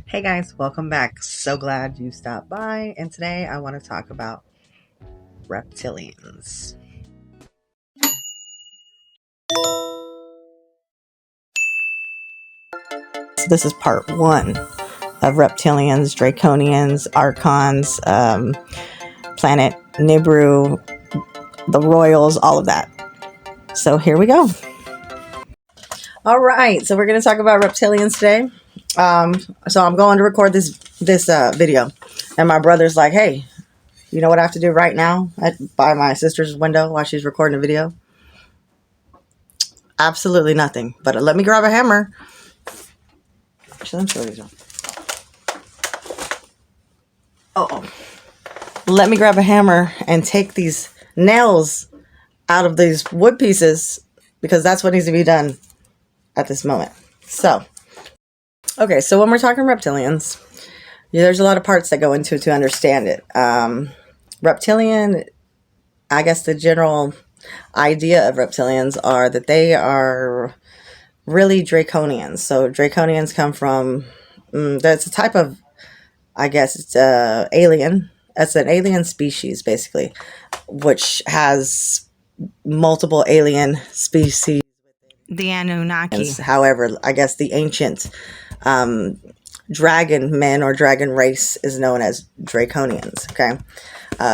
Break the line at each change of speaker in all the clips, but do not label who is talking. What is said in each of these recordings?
Hey guys, welcome back. So glad you stopped by. And today I want to talk about reptilians. So this is part one of reptilians, draconians, archons, planet Nibiru, the royals, all of that. So here we go. All right, so we're going to talk about reptilians today. So I'm going to record this video, and my brother's like, "Hey, you know what I have to do right now by my sister's window while she's recording a video?" Absolutely nothing. But let me grab a hammer. Let me grab a hammer and take these nails out of these wood pieces, because that's what needs to be done at this moment. So, okay, so when we're talking reptilians, there's a lot of parts that go into to understand it. Reptilian, I guess the general idea of reptilians are that they are really draconians. So draconians come from, that's a type of, I guess it's alien. It's an alien species, basically, which has multiple alien species.
The Anunnaki.
However, I guess the ancient dragon men or dragon race is known as draconians. Okay,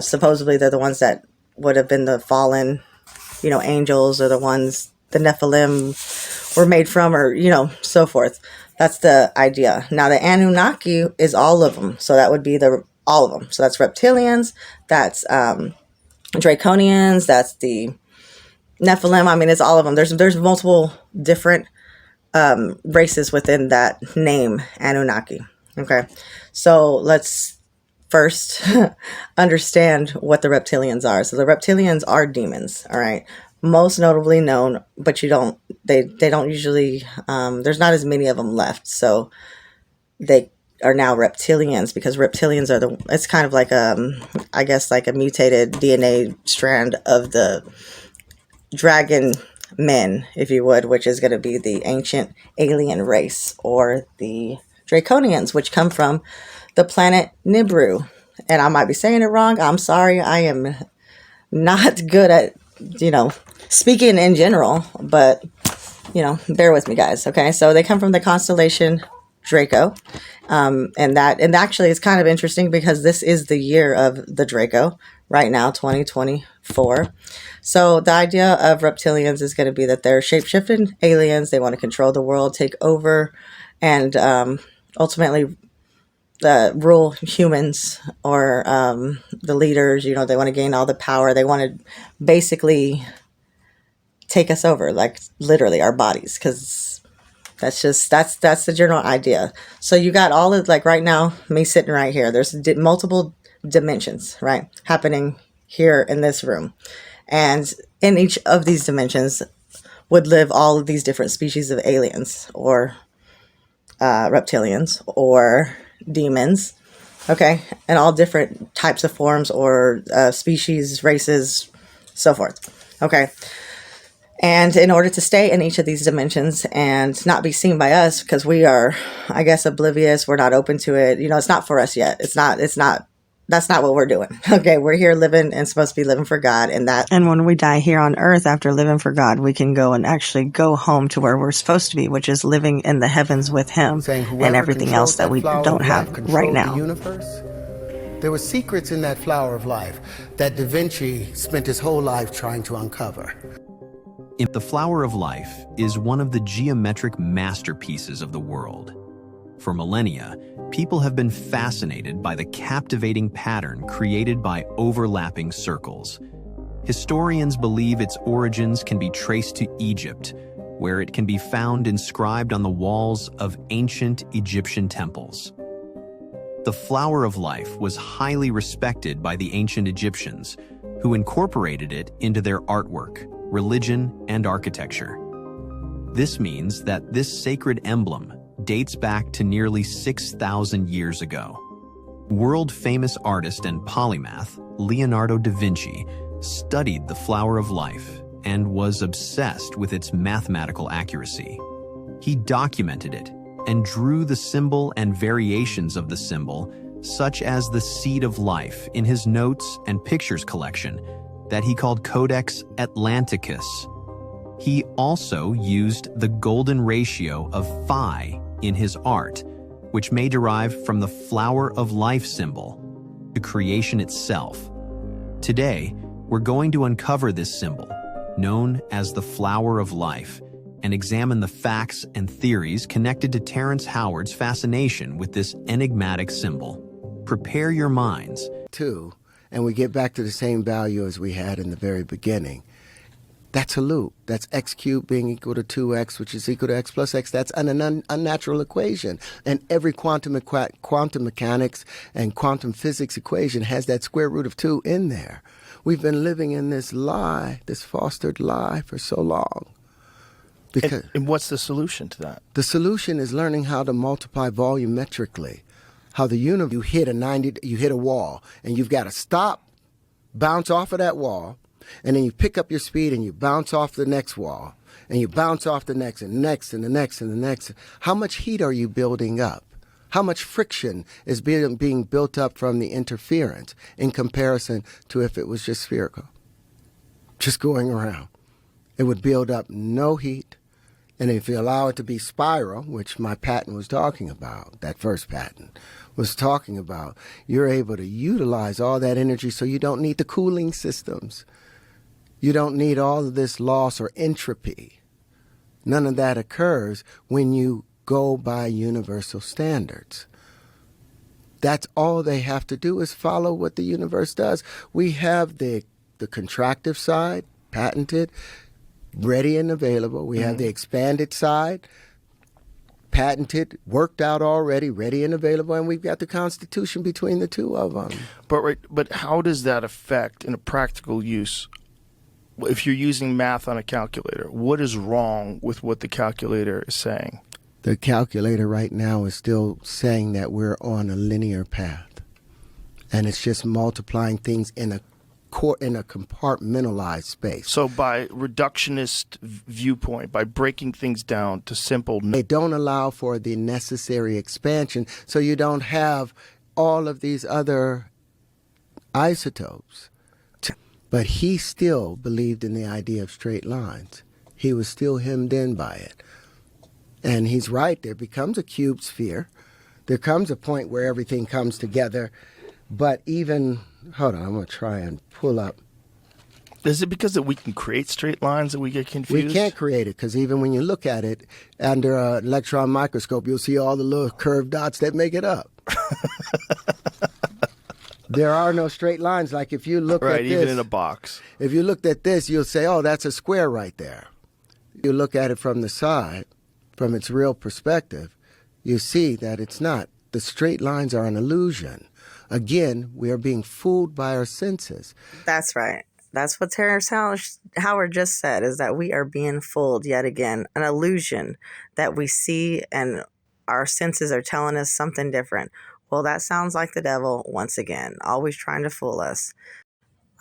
supposedly they're the ones that would have been the fallen, angels, or the ones the Nephilim were made from, or so forth. That's the idea. Now the Anunnaki is all of them, so that would be all of them. So that's reptilians, that's draconians, that's the Nephilim. I mean, it's all of them. There's multiple different races within that name, Anunnaki. Okay, so let's first understand what the reptilians are. So the reptilians are demons. All right, most notably known, but they don't usually. There's not as many of them left, so they are now reptilians, because reptilians are it's kind of like I guess like a mutated DNA strand of the dragon men, if you would, which is going to be the ancient alien race, or the draconians, which come from the planet Nibiru. And I might be saying it wrong. I'm sorry. I am not good at, speaking in general, but, bear with me, guys. Okay. So they come from the constellation Draco. And actually it's kind of interesting, because this is the year of the Draco right now, 2024. So the idea of reptilians is going to be that they're shape-shifting aliens. They want to control the world, take over, and ultimately rule humans, or the leaders. They want to gain all the power. They want to basically take us over, like literally our bodies, because that's the general idea. So you got all of, like right now, me sitting right here. There's multiple dimensions, right, happening here in this room. And in each of these dimensions would live all of these different species of aliens, or reptilians, or demons. Okay. And all different types of forms, or species, races, so forth. Okay. And in order to stay in each of these dimensions and not be seen by us, because we are, I guess, oblivious, we're not open to it. It's not for us yet. That's not what we're doing. Okay. We're here living and supposed to be living for God. And when we die here on earth after living for God, we can go and actually go home to where we're supposed to be, which is living in the heavens with Him, and everything else that we don't have right now.
There were secrets in that flower of life that Da Vinci spent his whole life trying to uncover.
The flower of life is one of the geometric masterpieces of the world. For millennia, people have been fascinated by the captivating pattern created by overlapping circles. Historians believe its origins can be traced to Egypt, where it can be found inscribed on the walls of ancient Egyptian temples. The flower of life was highly respected by the ancient Egyptians, who incorporated it into their artwork, religion, and architecture. This means that this sacred emblem dates back to nearly 6,000 years ago. World-famous artist and polymath Leonardo da Vinci studied the flower of life and was obsessed with its mathematical accuracy. He documented it, and drew the symbol and variations of the symbol, such as the seed of life, in his notes and pictures collection that he called Codex Atlanticus. He also used the golden ratio of phi in his art, which may derive from the flower of life symbol, to creation itself. Today, we're going to uncover this symbol, known as the flower of life, and examine the facts and theories connected to Terrence Howard's fascination with this enigmatic symbol. Prepare your minds.
Two, and we get back to the same value as we had in the very beginning. That's a loop. That's x cubed being equal to 2x, which is equal to x plus x. That's an unnatural equation. And every quantum mechanics and quantum physics equation has that square root of 2 in there. We've been living in this lie, this fostered lie, for so long.
And what's the solution to that?
The solution is learning how to multiply volumetrically. How the universe, you hit a wall, and you've got to stop, bounce off of that wall, and then you pick up your speed and you bounce off the next wall, and you bounce off the next and next and the next and the next. How much heat are you building up? How much friction is being built up from the interference in comparison to if it was just spherical, just going around? It would build up no heat. And if you allow it to be spiral, which my patent was talking about, that first patent was talking about, you're able to utilize all that energy so you don't need the cooling systems. You don't need all of this loss or entropy. None of that occurs when you go by universal standards. That's all they have to do is follow what the universe does. We have the contractive side, patented, ready and available. We have the expanded side, patented, worked out already, ready and available, and we've got the Constitution between the two of them.
But how does that affect in a practical use? If you're using math on a calculator, what is wrong with what the calculator is saying?
The calculator right now is still saying that we're on a linear path, and it's just multiplying things in a compartmentalized space.
So by reductionist viewpoint, by breaking things down to simple...
They don't allow for the necessary expansion, so you don't have all of these other isotopes. But he still believed in the idea of straight lines. He was still hemmed in by it. And he's right, there becomes a cube sphere. There comes a point where everything comes together. But even, hold on, I'm going to try and pull up.
Is it because that we can create straight lines that we get confused?
We can't create it, because even when you look at it under an electron microscope, you'll see all the little curved dots that make it up. There are no straight lines. Like if you look at this.
Right, even in a box.
If you looked at this, you'll say, oh, that's a square right there. You look at it from the side, from its real perspective, you see that it's not. The straight lines are an illusion. Again, we are being fooled by our senses.
That's right. That's what Terrence Howard just said, is that we are being fooled yet again. An illusion that we see and our senses are telling us something different. Well, that sounds like the devil once again, always trying to fool us.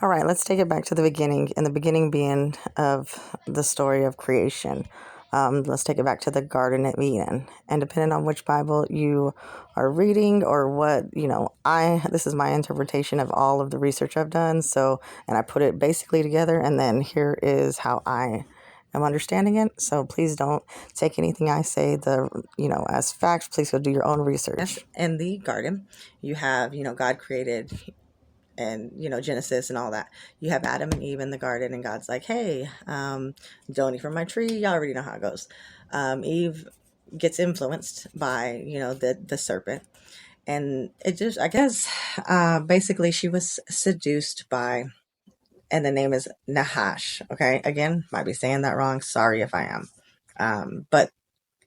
All right, let's take it back to the beginning, and the beginning being of the story of creation. Let's take it back to the Garden of Eden. And depending on which Bible you are reading or what, this is my interpretation of all of the research I've done. So, and I put it basically together, and then here is how I am understanding it. So please don't take anything I say as facts. Please go do your own research. In the garden, you have, God created, and Genesis and all that. You have Adam and Eve in the garden, and God's like, hey, don't eat from my tree. Y'all already know how it goes. Eve gets influenced by the serpent, and it just, I guess, basically she was seduced by, and the name is Nahash. Okay, again, might be saying that wrong, sorry if I am, but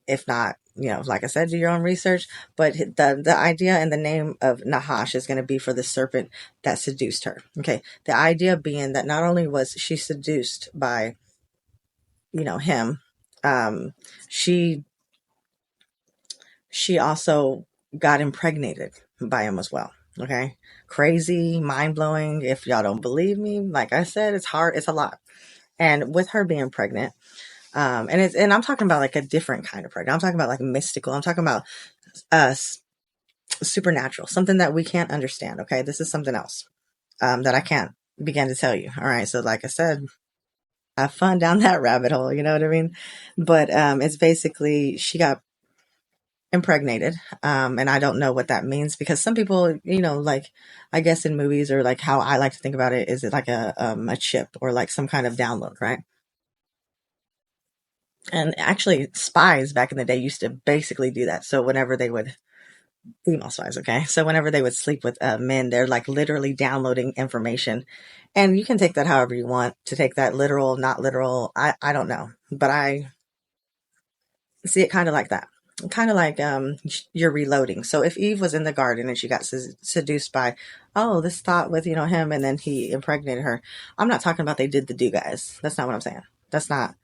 if not, like I said, do your own research. But the idea and the name of Nahash is going to be for the serpent that seduced her. Okay. The idea being that not only was she seduced by, him, she also got impregnated by him as well. Okay. Crazy, mind blowing. If y'all don't believe me, like I said, it's hard. It's a lot. And with her being pregnant, And I'm talking about like a different kind of pregnant. I'm talking about like mystical. I'm talking about uh supernatural, something that we can't understand. Okay, this is something else that I can't begin to tell you. All right, so like I said, have fun down that rabbit hole. You know what I mean? But it's basically she got impregnated, and I don't know what that means because some people, like I guess in movies or like how I like to think about it, is it like a chip or like some kind of download, right? And actually, spies back in the day used to basically do that. So whenever they would female spies, okay. So whenever they would sleep with men, they're like literally downloading information, and you can take that however you want to take that literal, not literal. I don't know, but I see it kind of like that, kind of like you're reloading. So if Eve was in the garden and she got seduced by, oh, this thought with him, and then he impregnated her. I'm not talking about they did the do guys. That's not what I'm saying. That's not.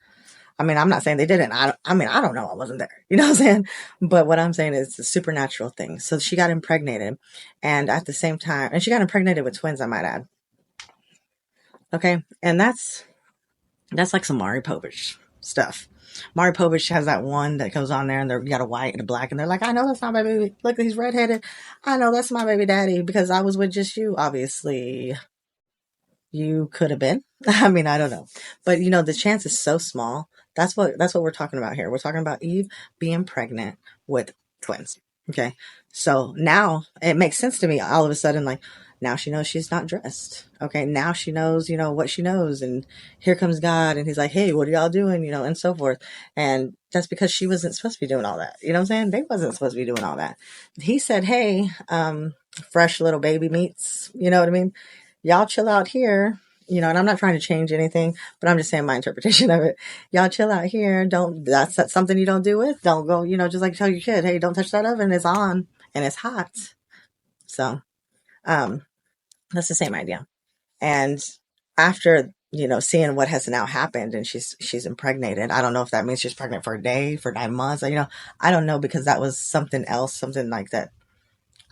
I mean, I'm not saying they didn't. I mean, I don't know. I wasn't there. You know what I'm saying? But what I'm saying is it's a supernatural thing. So she got impregnated. And at the same time, and she got impregnated with twins, I might add. Okay. And that's like some Maury Povich stuff. Maury Povich has that one that goes on there and you got a white and a black. And they're like, I know that's not my baby. Look, he's redheaded. I know that's my baby daddy because I was with just you, obviously. You could have been. I mean, I don't know. But the chance is so small. That's what we're talking about here. We're talking about Eve being pregnant with twins. Okay. So now it makes sense to me all of a sudden, like now she knows she's not dressed. Okay. Now she knows, what she knows. And here comes God and he's like, hey, what are y'all doing? And so forth. And that's because she wasn't supposed to be doing all that. You know what I'm saying? They wasn't supposed to be doing all that. He said, hey, fresh little baby meats. You know what I mean? Y'all chill out here, and I'm not trying to change anything, but I'm just saying my interpretation of it. Y'all chill out here. That's something you don't do with. Don't go, just like tell your kid, hey, don't touch that oven. It's on and it's hot. So, that's the same idea. And after, seeing what has now happened and she's impregnated, I don't know if that means she's pregnant for a day, for 9 months. I don't know because that was something else, something like that.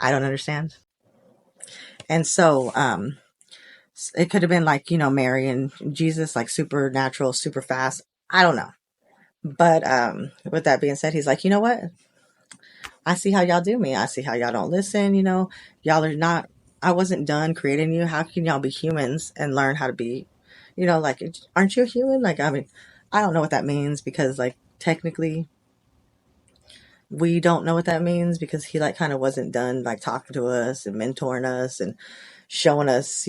I don't understand. And so, it could have been like, Mary and Jesus, like supernatural, super fast. I don't know. But with that being said, he's like, you know what? I see how y'all do me. I see how y'all don't listen. Y'all are not, I wasn't done creating you. How can y'all be humans and learn how to be, like, aren't you a human? Like, I mean, I don't know what that means because like technically we don't know what that means because he like kind of wasn't done like talking to us and mentoring us and showing us,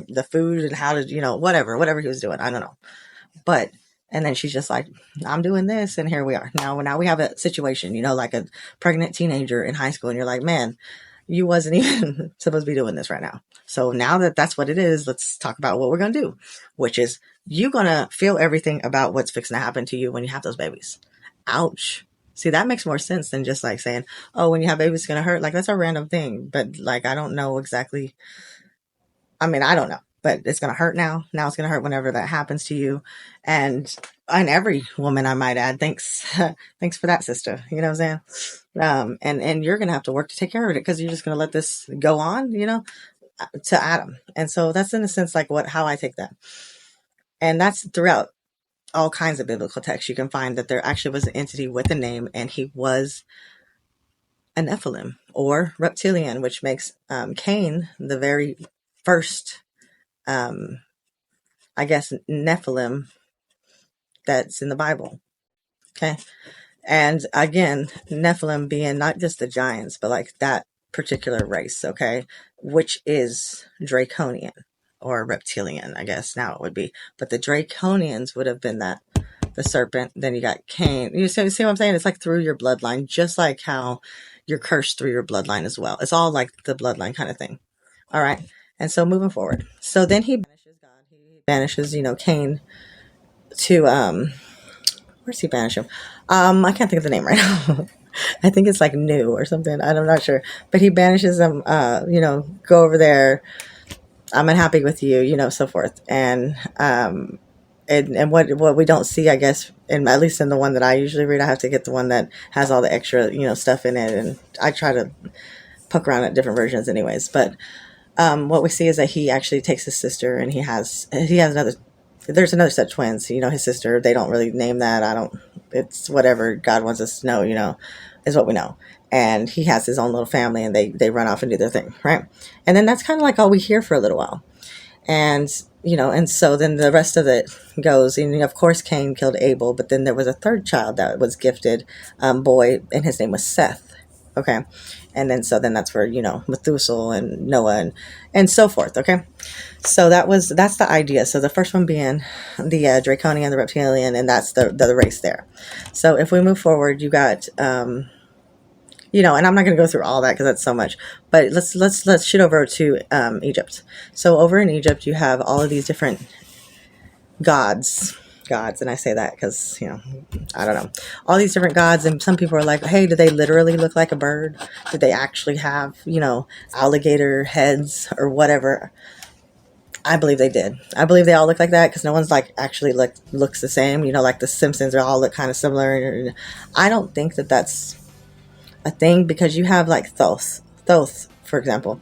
the food and how to, whatever he was doing. I don't know. But, and then she's just like, I'm doing this. And here we are. Now we have a situation, like a pregnant teenager in high school. And you're like, man, you wasn't even supposed to be doing this right now. So now that that's what it is, let's talk about what we're going to do, which is you're going to feel everything about what's fixing to happen to you when you have those babies. Ouch. See, that makes more sense than just like saying, oh, when you have babies, it's going to hurt. Like that's a random thing. But like, I don't know exactly. I mean, I don't know, but it's going to hurt now. Now it's going to hurt whenever that happens to you. And every woman, I might add, thanks for that, sister. You know what I'm saying? And you're going to have to work to take care of it because you're just going to let this go on, to Adam. And so that's in a sense, like how I take that. And that's throughout all kinds of biblical texts. You can find that there actually was an entity with a name and he was a Nephilim or reptilian, which makes Cain the very first, I guess, Nephilim that's in the Bible. Okay. And again, Nephilim being not just the giants, but like that particular race. Okay. Which is draconian or reptilian, I guess now it would be. But the draconians would have been the serpent. Then you got Cain. You see what I'm saying? It's like through your bloodline, just like how you're cursed through your bloodline as well. It's all like the bloodline kind of thing. All right. And so moving forward. So then he banishes God. He banishes, Cain to, where's he banish him? I can't think of the name right now. I think it's like new or something. I'm not sure. But he banishes him, go over there. I'm unhappy with you, so forth. And what we don't see, I guess, at least in the one that I usually read, I have to get the one that has all the extra, stuff in it. And I try to poke around at different versions anyways. But what we see is that he actually takes his sister and he has another there's another set of twins, his sister. They don't really name that. It's whatever God wants us to know, is what we know. And he has his own little family, and they run off and do their thing, right? And then that's kind of like all we hear for a little while. And, and so then the rest of it goes, and of course Cain killed Abel, but then there was a third child that was gifted, boy, and his name was Seth. Okay. And then, so then that's where, Methuselah and Noah and so forth. Okay. So that's the idea. So the first one being the draconian, the reptilian, and that's the race there. So if we move forward, you got, and I'm not going to go through all that because that's so much, but let's shoot over to Egypt. So over in Egypt, you have all of these different gods, and I say that because, I don't know, all these different gods, and some people are like, hey, do they literally look like a bird? Did they actually have, alligator heads or whatever? I believe they did. I believe they all look like that because no one's like actually looks the same, like the Simpsons are all look kind of similar. I don't think that that's a thing, because you have like Thoth, for example.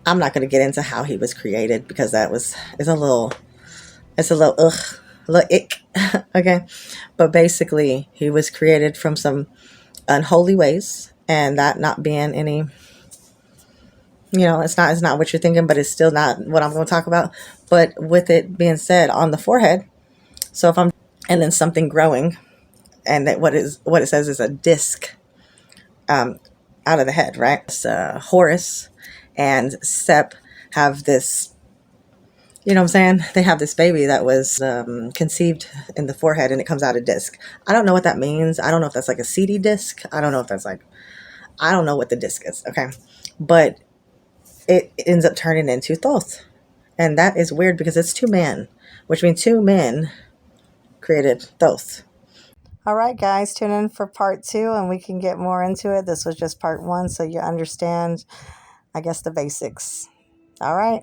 I'm not going to get into how he was created because it's a little ick. Okay. But basically he was created from some unholy ways, and that not being any, it's not what you're thinking, but it's still not what I'm going to talk about. But with it being said, on the forehead, so and then something growing, and that what it says is a disc out of the head, right? So Horus and Sep have this, what I'm saying? They have this baby that was conceived in the forehead, and it comes out a disc. I don't know what that means. I don't know if that's like a CD disc. I don't know if that's I don't know what the disc is. Okay. But it ends up turning into Thoth. And that is weird because it's two men, which means two men created Thoth. All right, guys, tune in for part 2 and we can get more into it. This was just part 1, so you understand, I guess, the basics. All right.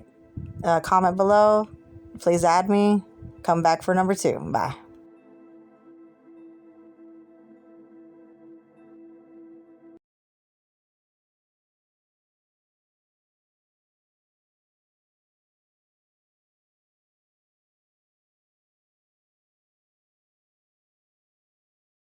Comment below. Please add me. Come back for number 2. Bye.